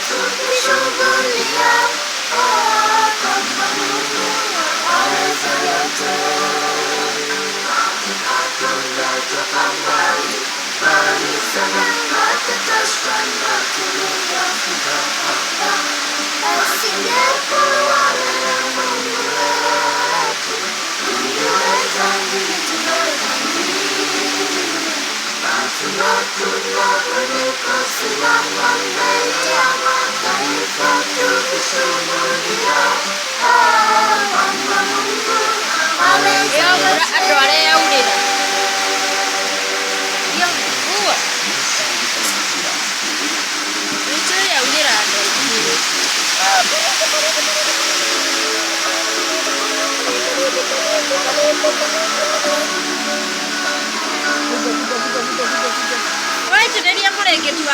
tukishuhudia kwamba Mungu aweza yote. Tumetoka mbali sana, hatatashamba tuliyofika hapa. Asingekuwa wewe Mungu wetu, tungeweza nini tunadhani? Hatuna kusimama mbele ya mataifa tukishuhudia kwamba Mungu aweza yote. Wewe tunaenda kule kitu